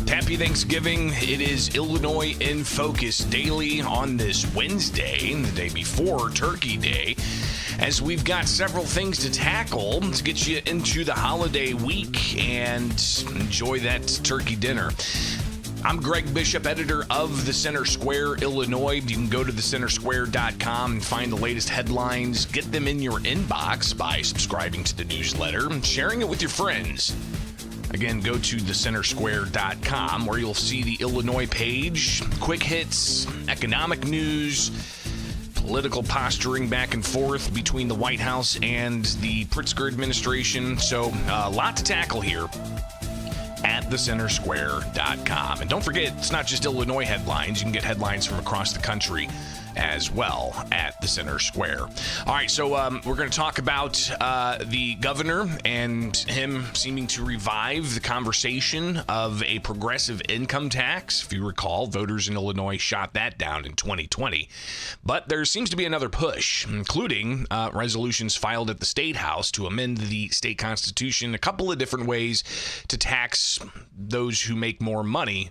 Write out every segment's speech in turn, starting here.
Happy Thanksgiving. It is Illinois in Focus daily on this Wednesday, the day before Turkey Day, as we've got several things to tackle to get you into the holiday week and enjoy that turkey dinner. I'm Greg Bishop, editor of the Center Square, Illinois. You can go to thecentersquare.com and find the latest headlines. Get them in your inbox by subscribing to the newsletter and sharing it with your friends. Again, go to thecentersquare.com where you'll see the Illinois page, quick hits, economic news, political posturing back and forth between the White House and the Pritzker administration. So a lot to tackle here at thecentersquare.com. And don't forget, it's not just Illinois headlines. You can get headlines from across the country as well at the Center Square. All right, so we're going to talk about the governor and him seeming to revive the conversation of a progressive income tax. If you recall, voters in Illinois shot that down in 2020. But there seems to be another push, including resolutions filed at the State House to amend the state constitution a couple of different ways to tax those who make more money,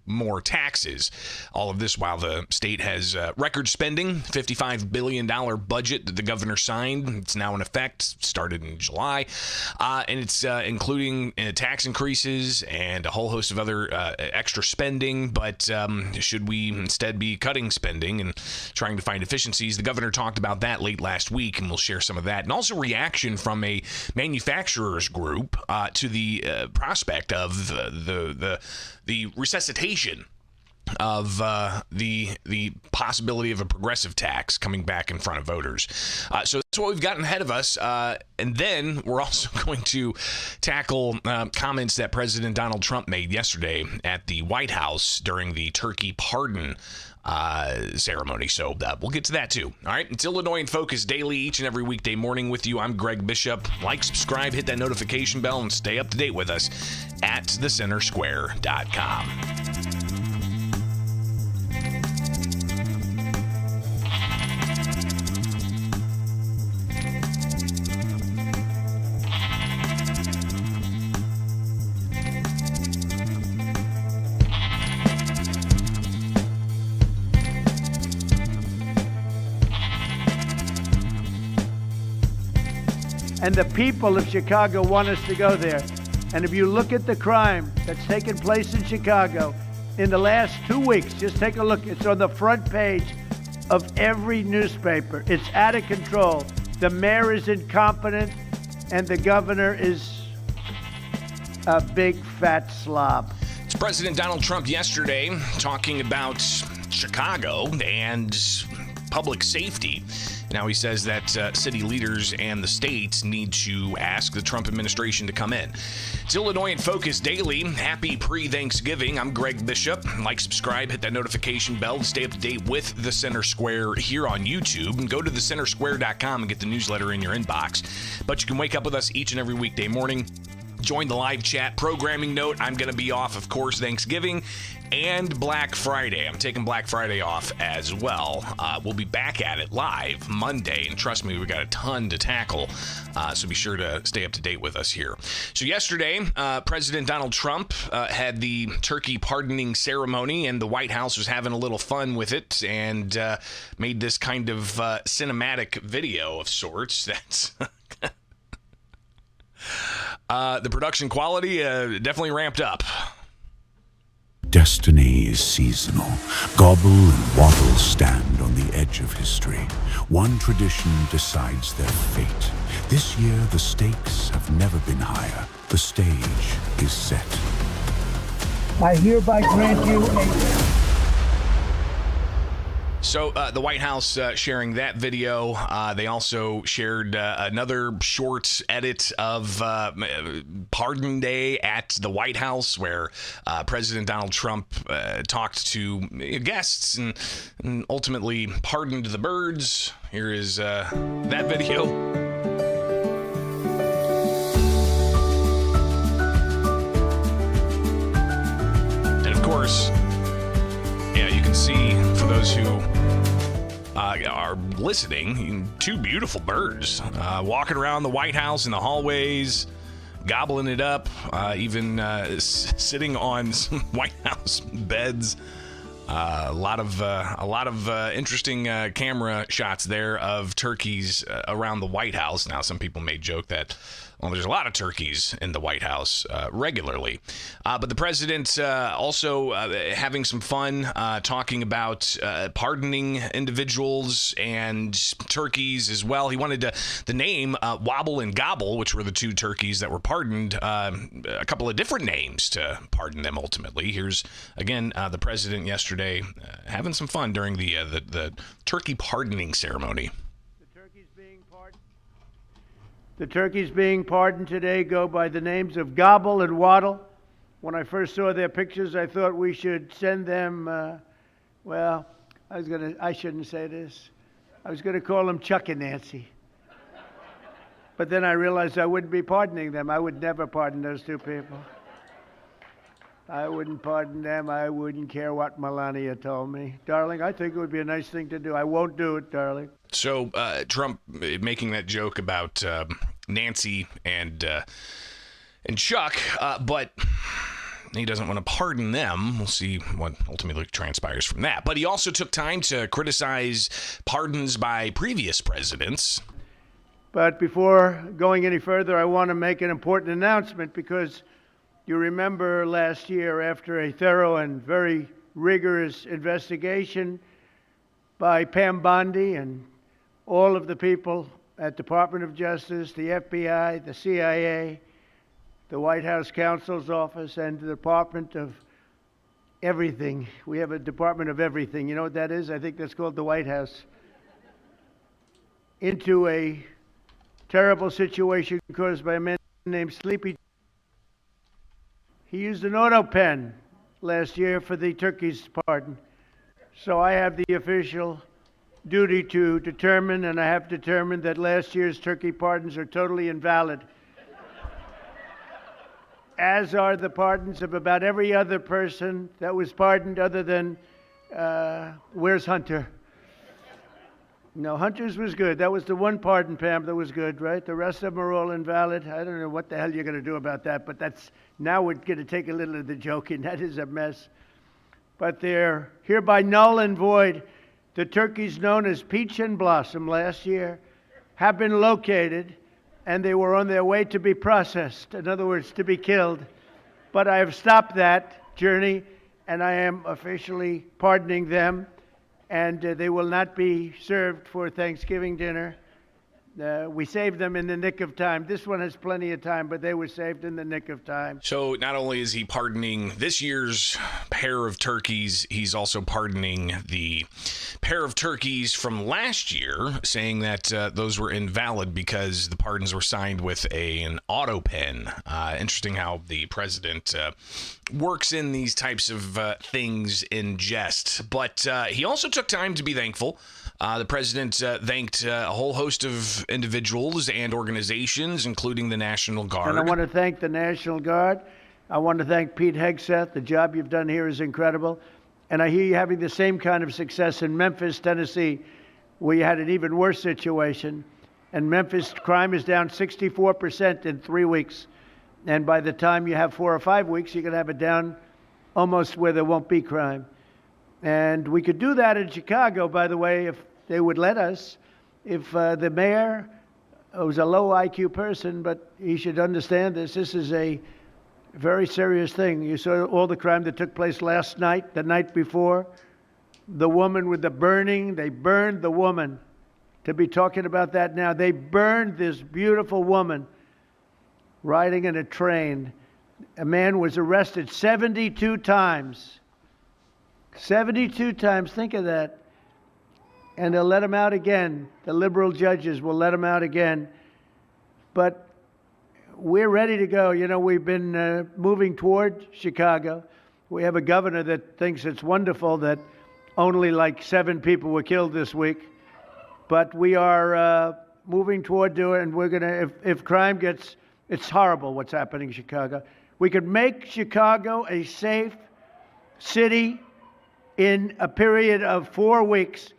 more taxes. All of this while the state has record spending, $55 billion budget that the governor signed. It's now in effect, started in July. And it's including tax increases and a whole host of other extra spending. But should we instead be cutting spending and trying to find efficiencies? The governor talked about that late last week, and we'll share some of that. And also reaction from a manufacturers group to the prospect of the resuscitation of the possibility of a progressive tax coming back in front of voters. So that's what we've gotten ahead of us. And then we're also going to tackle comments that President Donald Trump made yesterday at the White House during the turkey pardon ceremony. So we'll get to that too. All right. It's Illinois in Focus daily, each and every weekday morning with you. I'm Greg Bishop. Like, subscribe, hit that notification bell, and stay up to date with us at thecentersquare.com. And the people of Chicago want us to go there. And if you look at the crime that's taken place in Chicago in the last 2 weeks, just take a look. It's on the front page of every newspaper. It's out of control. The mayor is incompetent, and the governor is a big fat slob. It's President Donald Trump yesterday talking about Chicago and public safety. Now he says that city leaders and the states need to ask the Trump administration to come in. It's Illinois in Focus daily. Happy pre-Thanksgiving. I'm Greg Bishop. Like, subscribe, hit that notification bell to stay up to date with the Center Square here on YouTube. And go to thecentersquare.com and get the newsletter in your inbox. But you can wake up with us each and every weekday morning. Join the live chat. Programming note, I'm going to be off, of course, Thanksgiving and Black Friday. I'm taking Black Friday off as well. We'll be back at it live Monday, and trust me, we've got a ton to tackle, so be sure to stay up to date with us here. So yesterday, President Donald Trump had the turkey pardoning ceremony, and the White House was having a little fun with it and made this kind of cinematic video of sorts that's... the production quality definitely ramped up. Destiny is seasonal. Gobble and Waddle stand on the edge of history. One tradition decides their fate. This year, the stakes have never been higher. The stage is set. I hereby grant you a... So the White House sharing that video. They also shared another short edit of Pardon Day at the White House, where President Donald Trump talked to guests and ultimately pardoned the birds. Here is that video. And of course, yeah, you can see, for those who are listening, two beautiful birds walking around the White House in the hallways, gobbling it up, even sitting on some White House beds. A lot of interesting camera shots there of turkeys around the White House. Now, some people may joke that, well, there's a lot of turkeys in the White House regularly. But the president also having some fun talking about pardoning individuals and turkeys as well. He wanted the name Wobble and Gobble, which were the two turkeys that were pardoned, a couple of different names to pardon them ultimately. Here's, again, the president yesterday having some fun during the turkey pardoning ceremony. The turkeys being pardoned today go by the names of Gobble and Waddle. When I first saw their pictures, I thought we should send them, well, I shouldn't say this. I was going to call them Chuck and Nancy. But then I realized I wouldn't be pardoning them. I would never pardon those two people. I wouldn't pardon them. I wouldn't care what Melania told me. Darling, I think it would be a nice thing to do. I won't do it, darling. So Trump making that joke about Nancy and Chuck, but he doesn't want to pardon them. We'll see what ultimately transpires from that. But he also took time to criticize pardons by previous presidents. But before going any further, I want to make an important announcement, because you remember last year, after a thorough and very rigorous investigation by Pam Bondi and all of the people at Department of Justice, the FBI, the CIA, the White House Counsel's Office, and the Department of Everything. We have a Department of Everything. You know what that is? I think that's called the White House. Into a terrible situation caused by a man named Sleepy. He used an auto pen last year for the turkey's pardon. So I have the official duty to determine, and I have determined, that last year's turkey pardons are totally invalid, as are the pardons of about every other person that was pardoned other than, where's Hunter? No, Hunter's was good. That was the one pardon, Pam, that was good, right? The rest of them are all invalid. I don't know what the hell you're going to do about that, but now we're going to take a little of the joking. That is a mess. But they're hereby null and void. The turkeys known as Peach and Blossom last year have been located, and they were on their way to be processed. In other words, to be killed. But I have stopped that journey, and I am officially pardoning them, and they will not be served for Thanksgiving dinner. We saved them in the nick of time. This one has plenty of time, but they were saved in the nick of time. So not only is he pardoning this year's pair of turkeys, he's also pardoning the pair of turkeys from last year, saying that those were invalid because the pardons were signed with an auto pen. Interesting how the president works in these types of things in jest. But he also took time to be thankful. The president thanked a whole host of individuals and organizations, including the National Guard. And I want to thank the National Guard. I want to thank Pete Hegseth. The job you've done here is incredible. And I hear you having the same kind of success in Memphis, Tennessee, where you had an even worse situation. And Memphis crime is down 64% in 3 weeks. And by the time you have 4 or 5 weeks, you're going to have it down almost where there won't be crime. And we could do that in Chicago, by the way, if they would let us. If the mayor was a low IQ person, but he should understand this. This is a very serious thing. You saw all the crime that took place last night, the night before. The woman with the burning, they burned the woman. To be talking about that now, they burned this beautiful woman riding in a train. A man was arrested 72 times. 72 times, think of that. and they'll let him out again. The liberal judges will let him out again. But we're ready to go. You know, we've been moving toward Chicago. We have a governor that thinks it's wonderful that only like 7 people were killed this week. But we are moving toward doing it, and we're going to, if crime gets, it's horrible what's happening in Chicago. We could make Chicago a safe city in a period of 4 weeks.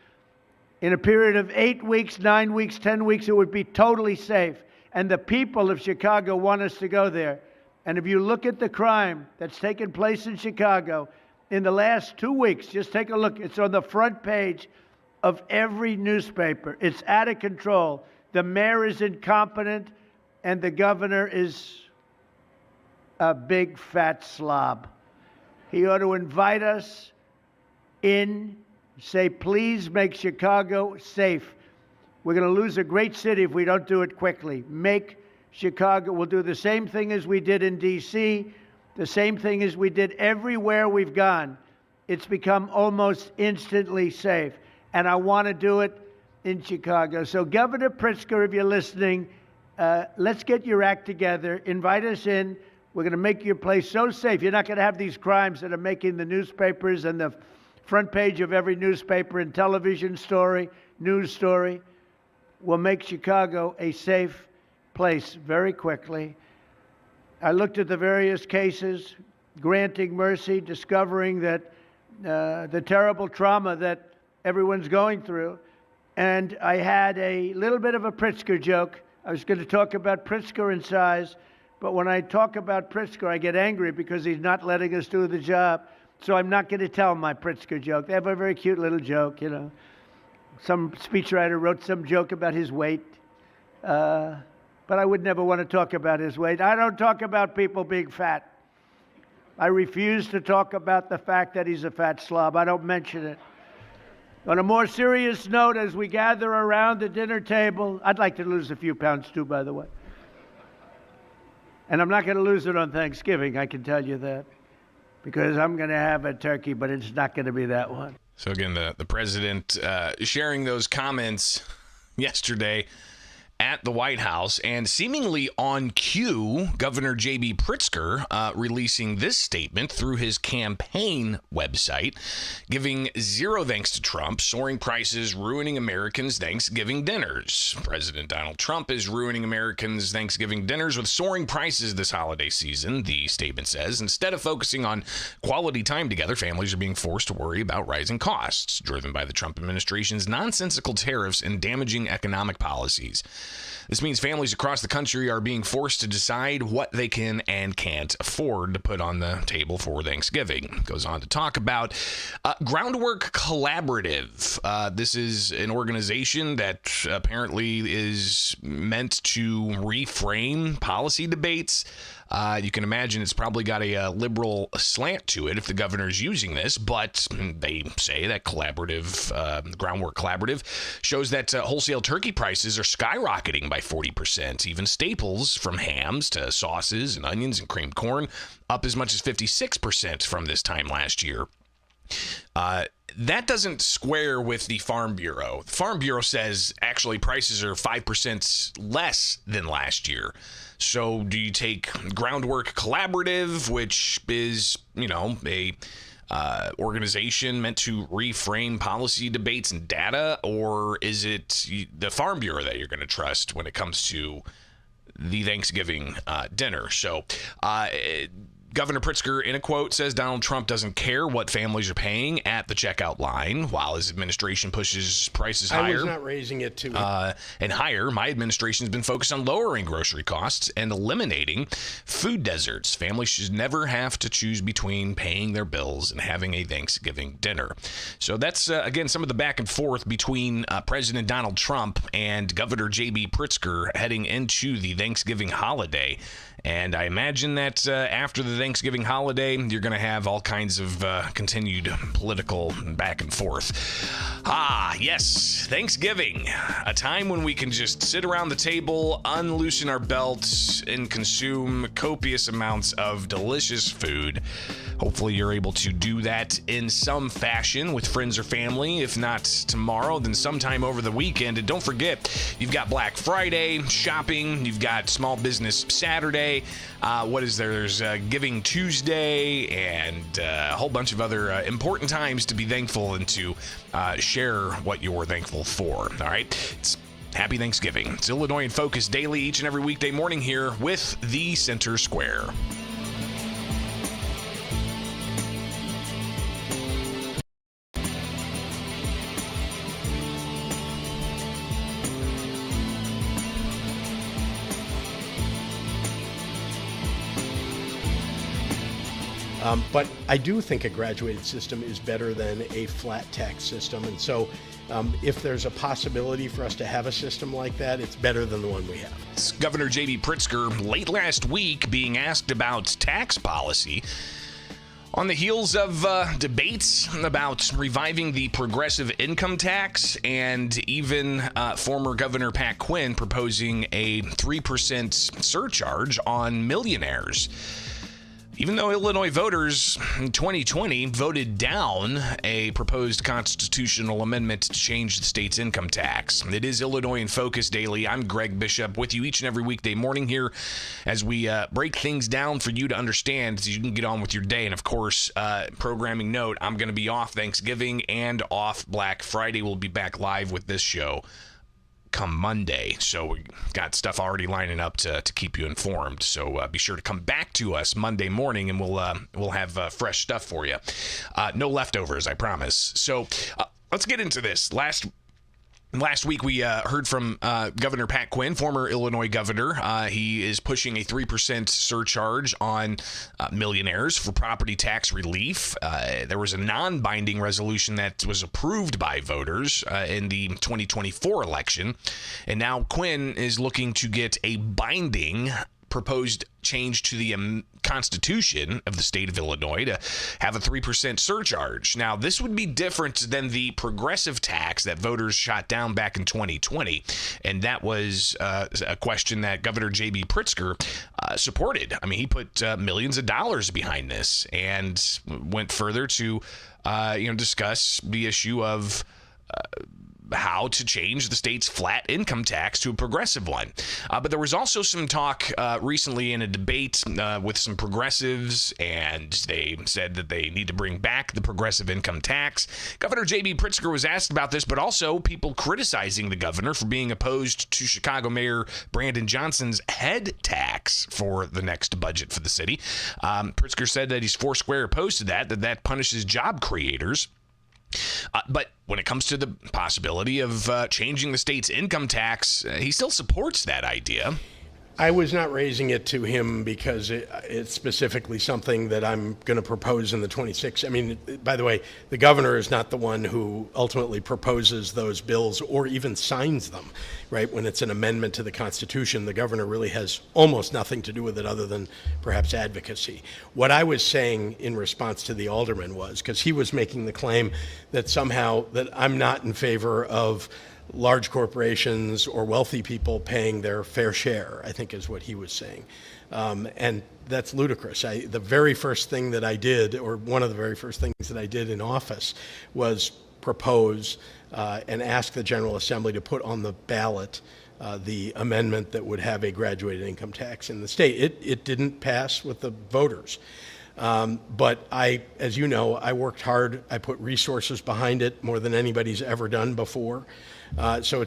In a period of 8 weeks, 9 weeks, 10 weeks, it would be totally safe. And the people of Chicago want us to go there. And if you look at the crime that's taken place in Chicago in the last 2 weeks, just take a look. It's on the front page of every newspaper. It's out of control. The mayor is incompetent, and the governor is a big fat slob. He ought to invite us in, say, please make Chicago safe. We're going to lose a great city if we don't do it quickly. Make Chicago, we'll do the same thing as we did in D.C., the same thing as we did everywhere we've gone. It's become almost instantly safe. And I want to do it in Chicago. So Governor Pritzker, if you're listening, let's get your act together. Invite us in. We're going to make your place so safe. You're not going to have these crimes that are making the newspapers and the front page of every newspaper and television story, news story. We'll make Chicago a safe place very quickly. I looked at the various cases, granting mercy, discovering that the terrible trauma that everyone's going through. And I had a little bit of a Pritzker joke. I was going to talk about Pritzker in size, but when I talk about Pritzker, I get angry because he's not letting us do the job. So I'm not going to tell my Pritzker joke. They have a very cute little joke, you know. Some speechwriter wrote some joke about his weight, but I would never want to talk about his weight. I don't talk about people being fat. I refuse to talk about the fact that he's a fat slob. I don't mention it. On a more serious note, as we gather around the dinner table, I'd like to lose a few pounds too, by the way. And I'm not going to lose it on Thanksgiving, I can tell you that, because I'm going to have a turkey, but it's not going to be that one. So again, the president sharing those comments yesterday at the White House, and seemingly on cue, Governor J.B. Pritzker releasing this statement through his campaign website, giving zero thanks to Trump, soaring prices ruining Americans' Thanksgiving dinners. President Donald Trump is ruining Americans' Thanksgiving dinners with soaring prices this holiday season, the statement says. Instead of focusing on quality time together, families are being forced to worry about rising costs, driven by the Trump administration's nonsensical tariffs and damaging economic policies. This means families across the country are being forced to decide what they can and can't afford to put on the table for Thanksgiving. Goes on to talk about Groundwork Collaborative. This is an organization that apparently is meant to reframe policy debates. You can imagine it's probably got a liberal slant to it if the governor's using this, but they say that Groundwork Collaborative shows that wholesale turkey prices are skyrocketing by 40%. Even staples from hams to sauces and onions and creamed corn up as much as 56% from this time last year. That doesn't square with the Farm Bureau. The Farm Bureau says actually prices are 5% less than last year. So do you take Groundwork Collaborative, which is, a organization meant to reframe policy debates and data, or is it the Farm Bureau that you're going to trust when it comes to the Thanksgiving dinner? So Governor Pritzker, in a quote, says Donald Trump doesn't care what families are paying at the checkout line while his administration pushes prices higher. I was not raising it to and higher. My administration has been focused on lowering grocery costs and eliminating food deserts. Families should never have to choose between paying their bills and having a Thanksgiving dinner. So that's, again, some of the back and forth between President Donald Trump and Governor J.B. Pritzker heading into the Thanksgiving holiday. And I imagine that after the Thanksgiving holiday, you're going to have all kinds of continued political back and forth. Yes, Thanksgiving, a time when we can just sit around the table, unloosen our belts, and consume copious amounts of delicious food. Hopefully you're able to do that in some fashion with friends or family. If not tomorrow, then sometime over the weekend. And don't forget, you've got Black Friday shopping. You've got Small Business Saturday. What is there? There's Giving Tuesday and a whole bunch of other important times to be thankful and to share what you're thankful for. All right? It's Happy Thanksgiving. It's Illinois in Focus Daily each and every weekday morning here with the Center Square. But I do think a graduated system is better than a flat tax system. And so if there's a possibility for us to have a system like that, it's better than the one we have. It's Governor J.B. Pritzker late last week being asked about tax policy on the heels of debates about reviving the progressive income tax, and even former Governor Pat Quinn proposing a 3% surcharge on millionaires. Even though Illinois voters in 2020 voted down a proposed constitutional amendment to change the state's income tax. It is Illinois in Focus Daily. I'm Greg Bishop with you each and every weekday morning here as we break things down for you to understand so you can get on with your day. And of course, programming note, I'm going to be off Thanksgiving and off Black Friday. We'll be back live with this show come Monday, so we got stuff already lining up to keep you informed. So be sure to come back to us Monday morning, and we'll have fresh stuff for you. No leftovers, I promise. So let's get into this. Last week, we heard from Governor Pat Quinn, former Illinois governor. He is pushing a 3% surcharge on millionaires for property tax relief. There was a non-binding resolution that was approved by voters in the 2024 election. And now Quinn is looking to get a binding proposed change to the Constitution of the state of Illinois to have a 3% surcharge. Now, this would be different than the progressive tax that voters shot down back in 2020, and that was a question that Governor J.B. Pritzker supported. I mean, he put millions of dollars behind this and went further to discuss the issue of how to change the state's flat income tax to a progressive one. But there was also some talk recently in a debate with some progressives, and they said that they need to bring back the progressive income tax. Governor J.B. Pritzker was asked about this, but also people criticizing the governor for being opposed to Chicago Mayor Brandon Johnson's head tax for the next budget for the city. Pritzker said that he's foursquare opposed to that punishes job creators. But when it comes to the possibility of changing the state's income tax, he still supports that idea. I was not raising it to him because it's specifically something that I'm going to propose in the 26th. I mean, by the way, the governor is not the one who ultimately proposes those bills or even signs them, right? When it's an amendment to the Constitution, the governor really has almost nothing to do with it other than perhaps advocacy. What I was saying in response to the alderman was, because he was making the claim that somehow that I'm not in favor of large corporations or wealthy people paying their fair share, I think is what he was saying. And that's ludicrous. The very first thing that I did, or one of the very first things that I did in office, was propose and ask the General Assembly to put on the ballot the amendment that would have a graduated income tax in the state. It didn't pass with the voters. But as you know, I worked hard. I put resources behind it more than anybody's ever done before. So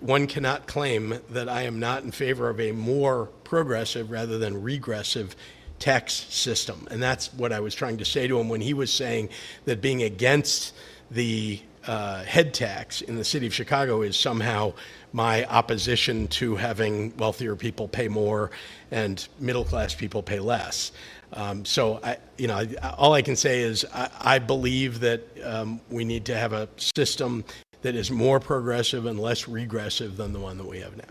one cannot claim that I am not in favor of a more progressive rather than regressive tax system. And that's what I was trying to say to him when he was saying that being against the head tax in the city of Chicago is somehow my opposition to having wealthier people pay more and middle-class people pay less. So all I can say is I believe that we need to have a system that is more progressive and less regressive than the one that we have now.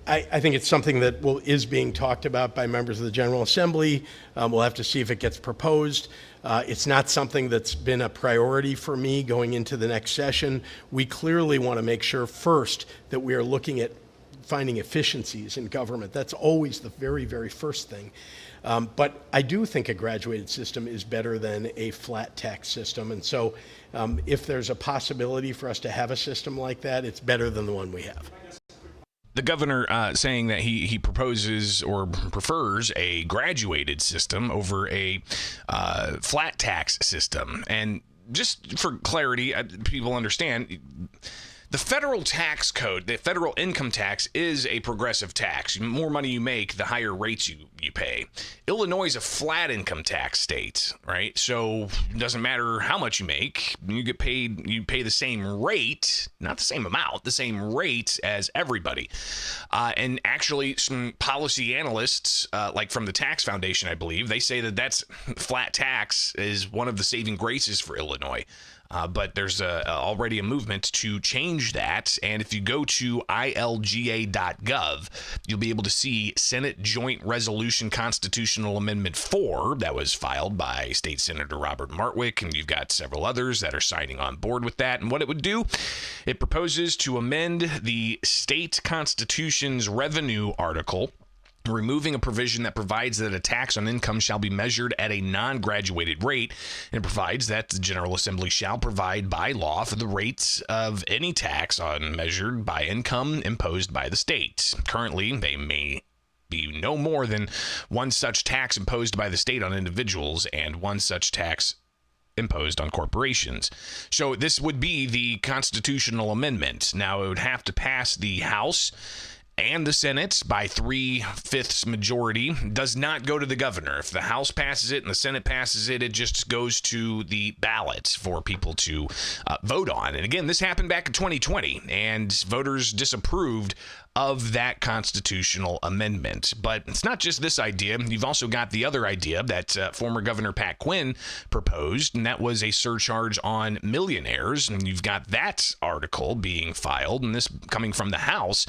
I think it's something that is being talked about by members of the General Assembly. We'll have to see if it gets proposed. It's not something that's been a priority for me going into the next session. We clearly want to make sure first that we are looking at finding efficiencies in government. That's always the very, very first thing. But I do think a graduated system is better than a flat tax system. And so if there's a possibility for us to have a system like that, it's better than the one we have. The governor saying that he proposes or prefers a graduated system over a flat tax system. And just for clarity, people understand, the federal tax code, the federal income tax, is a progressive tax. The more money you make, the higher rates you pay. Illinois is a flat income tax state, right? So it doesn't matter how much you make, you pay the same rate, not the same amount, the same rate as everybody. And actually, some policy analysts, like from the Tax Foundation, I believe, they say that that's flat tax is one of the saving graces for Illinois. But there's already a movement to change that. And if you go to ilga.gov, you'll be able to see Senate Joint Resolution Constitutional Amendment 4 that was filed by State Senator Robert Martwick. And you've got several others that are signing on board with that. And what it would do, it proposes to amend the state constitution's revenue article, removing a provision that provides that a tax on income shall be measured at a non-graduated rate, and provides that the General Assembly shall provide by law for the rates of any tax on measured by income imposed by the state. Currently, they may be no more than one such tax imposed by the state on individuals and one such tax imposed on corporations. So this would be the constitutional amendment. Now, it would have to pass the House and the Senate by 3/5 majority. Does not go to the governor. If the House passes it and the Senate passes it, it just goes to the ballot for people to vote on. And again, this happened back in 2020, and voters disapproved of that constitutional amendment. But it's not just this idea. You've also got the other idea that former Governor Pat Quinn proposed, and that was a surcharge on millionaires. And you've got that article being filed, and this coming from the House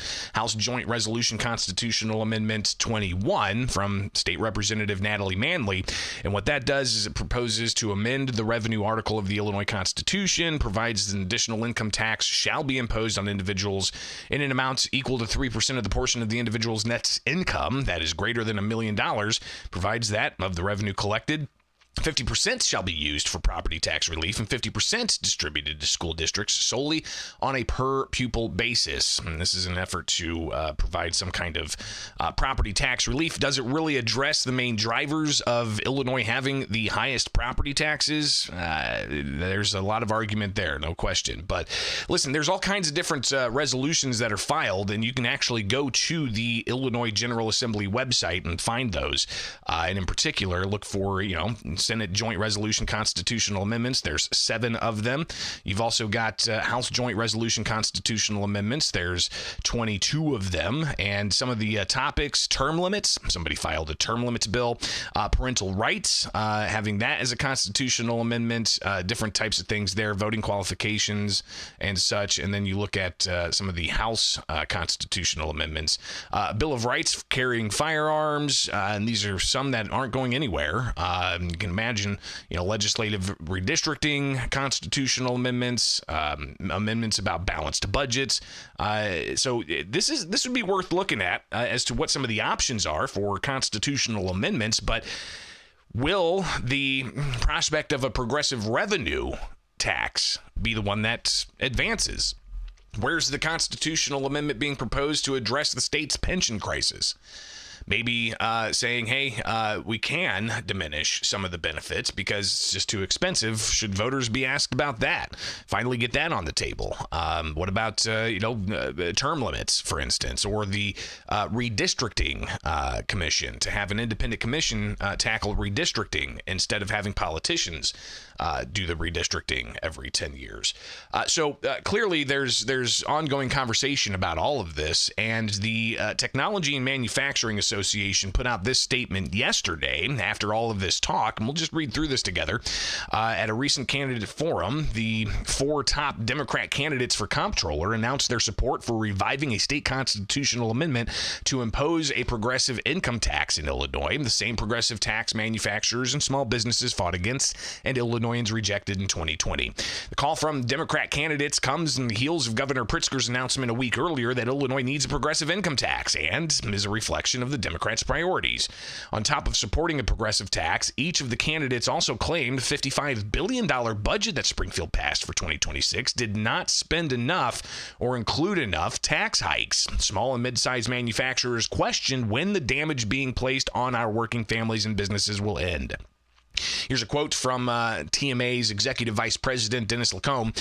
Joint Resolution Constitutional Amendment 21 from State Representative Natalie Manley. And what that does is it proposes to amend the revenue article of the Illinois Constitution, provides an additional income tax shall be imposed on individuals in an amount equal to 3% of the portion of the individual's net income that is greater than $1 million, provides that of the revenue collected, 50% shall be used for property tax relief and 50% distributed to school districts solely on a per pupil basis. And this is an effort to provide some kind of property tax relief. Does it really address the main drivers of Illinois having the highest property taxes? There's a lot of argument there, no question. But listen, there's all kinds of different resolutions that are filed, and you can actually go to the Illinois General Assembly website and find those. And in particular, look for, Senate Joint Resolution Constitutional Amendments. There's 7 of them. You've also got House Joint Resolution Constitutional Amendments. There's 22 of them. And some of the topics, term limits. Somebody filed a term limits bill. Parental rights, having that as a constitutional amendment. Different types of things there. Voting qualifications and such. And then you look at some of the House constitutional amendments. Bill of Rights, carrying firearms. And these are some that aren't going anywhere. You can imagine, legislative redistricting, constitutional amendments, amendments about balanced budgets. So this would be worth looking at as to what some of the options are for constitutional amendments. But will the prospect of a progressive revenue tax be the one that advances? Where's the constitutional amendment being proposed to address the state's pension crisis? Maybe saying, hey, we can diminish some of the benefits because it's just too expensive. Should voters be asked about that? Finally get that on the table. What about, term limits, for instance, or the redistricting commission, to have an independent commission tackle redistricting instead of having politicians do the redistricting every 10 years. So clearly there's ongoing conversation about all of this, and the Technology and Manufacturing Association Association put out this statement yesterday after all of this talk, and we'll just read through this together. At a recent candidate forum, the 4 top Democrat candidates for comptroller announced their support for reviving a state constitutional amendment to impose a progressive income tax in Illinois, the same progressive tax manufacturers and small businesses fought against and Illinoisans rejected in 2020. The call from Democrat candidates comes in the heels of Governor Pritzker's announcement a week earlier that Illinois needs a progressive income tax and is a reflection of the Democrats' priorities. On top of supporting a progressive tax, each of the candidates also claimed the $55 billion budget that Springfield passed for 2026 did not spend enough or include enough tax hikes. Small and mid-sized manufacturers questioned when the damage being placed on our working families and businesses will end. Here's a quote from TMA's Executive Vice President Dennis Lacombe.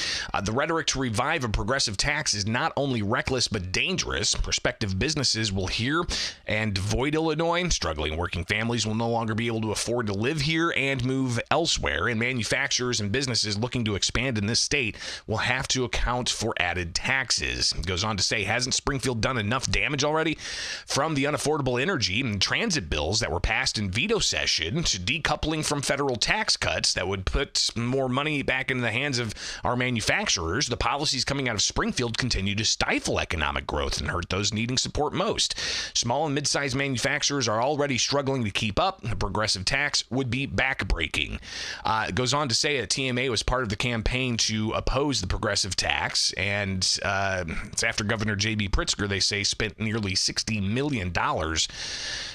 The rhetoric to revive a progressive tax is not only reckless but dangerous. Prospective businesses will hear and avoid Illinois. Struggling working families will no longer be able to afford to live here and move elsewhere. And manufacturers and businesses looking to expand in this state will have to account for added taxes. It goes on to say, hasn't Springfield done enough damage already? From the unaffordable energy and transit bills that were passed in veto session to decoupling from federal tax cuts that would put more money back in the hands of our manufacturers, the policies coming out of Springfield continue to stifle economic growth and hurt those needing support most. Small and mid-sized manufacturers are already struggling to keep up. A progressive tax would be backbreaking. It goes on to say that TMA was part of the campaign to oppose the progressive tax, and it's after Governor J.B. Pritzker, they say, spent nearly $60 million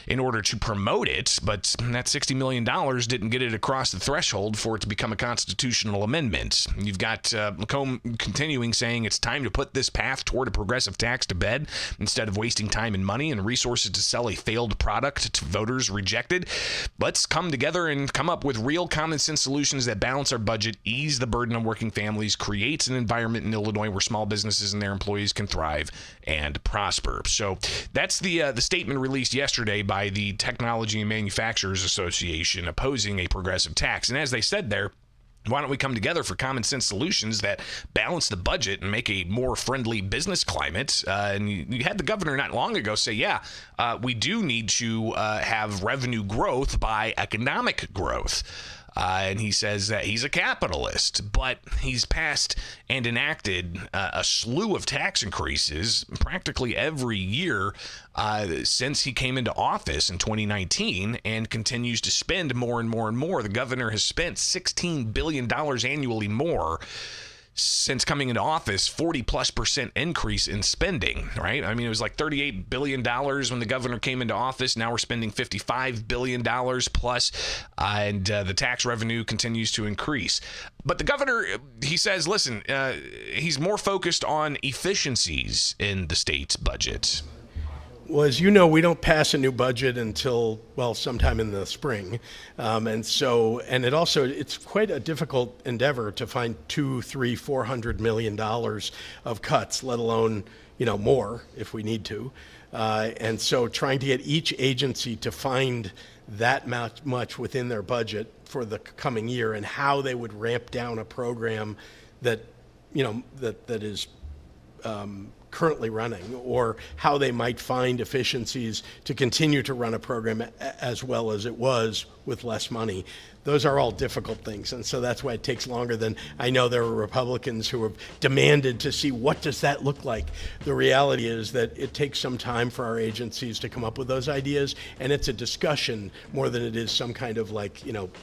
in order to promote it, but that $60 million didn't get it across the threshold for it to become a constitutional amendment. You've got Lacombe continuing saying it's time to put this path toward a progressive tax to bed instead of wasting time and money and resources to sell a failed product to voters rejected. Let's come together and come up with real common sense solutions that balance our budget, ease the burden on working families, creates an environment in Illinois where small businesses and their employees can thrive and prosper. So that's the statement released yesterday by the Technology and Manufacturers Association opposing a progressive tax. And as they said there, why don't we come together for common sense solutions that balance the budget and make a more friendly business climate? And you had the governor not long ago say, we do need to have revenue growth by economic growth. And he says that he's a capitalist, but he's passed and enacted a slew of tax increases practically every year since he came into office in 2019 and continues to spend more and more and more. The governor has spent $16 billion annually more since coming into office, 40+% increase in spending, right? I mean, it was like $38 billion when the governor came into office. Now we're spending $55 billion plus, and the tax revenue continues to increase. But the governor, he says, listen, he's more focused on efficiencies in the state's budget. Well, as you know, we don't pass a new budget until, well, sometime in the spring. It's quite a difficult endeavor to find $200, $300, $400 million of cuts, let alone, more if we need to. And so trying to get each agency to find that much within their budget for the coming year and how they would ramp down a program that is currently running, or how they might find efficiencies to continue to run a program as well as it was with less money. Those are all difficult things, and so that's why it takes longer than I know there are Republicans who have demanded to see what does that look like. The reality is that it takes some time for our agencies to come up with those ideas, and it's a discussion more than it is some kind of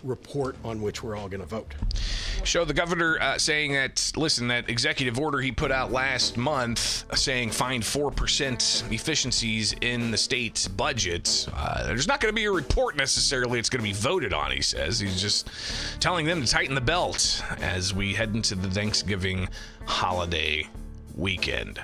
report on which we're all going to vote. So the governor saying that, listen, that executive order he put out last month saying find 4% efficiencies in the state's budget, there's not going to be a report necessarily. It's going to be voted on, he says. He's just telling them to tighten the belt as we head into the Thanksgiving holiday weekend.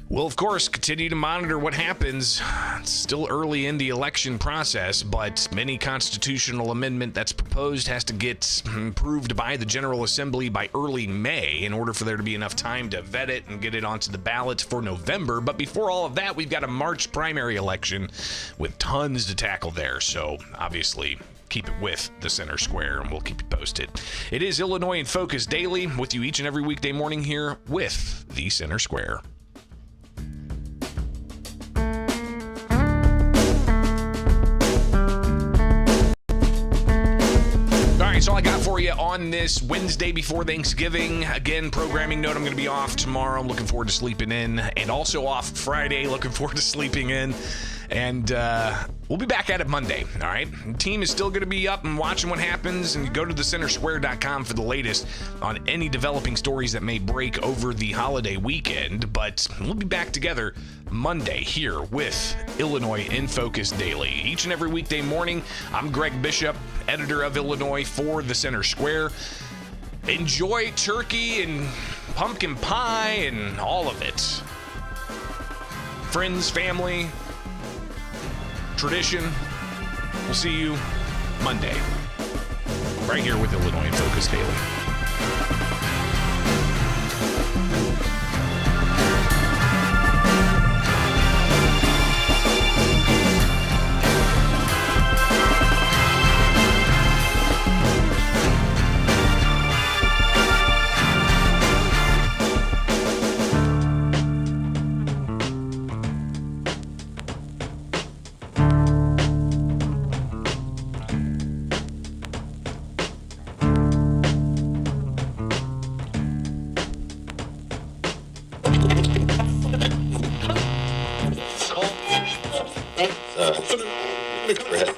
We'll, of course, continue to monitor what happens. It's still early in the election process, but any constitutional amendment that's proposed has to get approved by the General Assembly by early May in order for there to be enough time to vet it and get it onto the ballot for November. But before all of that, we've got a March primary election with tons to tackle there. So, obviously, keep it with the Center Square, and we'll keep you posted. It is Illinois in Focus Daily, with you each and every weekday morning here with the Center Square. on this Wednesday before Thanksgiving. Again, programming note, I'm going to be off tomorrow. I'm looking forward to sleeping in. And also off Friday, looking forward to sleeping in. And we'll be back at it Monday, all right? The team is still going to be up and watching what happens, and go to thecentersquare.com for the latest on any developing stories that may break over the holiday weekend. But we'll be back together Monday here with Illinois in Focus Daily. Each and every weekday morning, I'm Greg Bishop, editor of Illinois for The Center Square. Enjoy turkey and pumpkin pie and all of it. Friends, family, tradition. We'll see you Monday, right here with Illinois in Focus Daily. Red.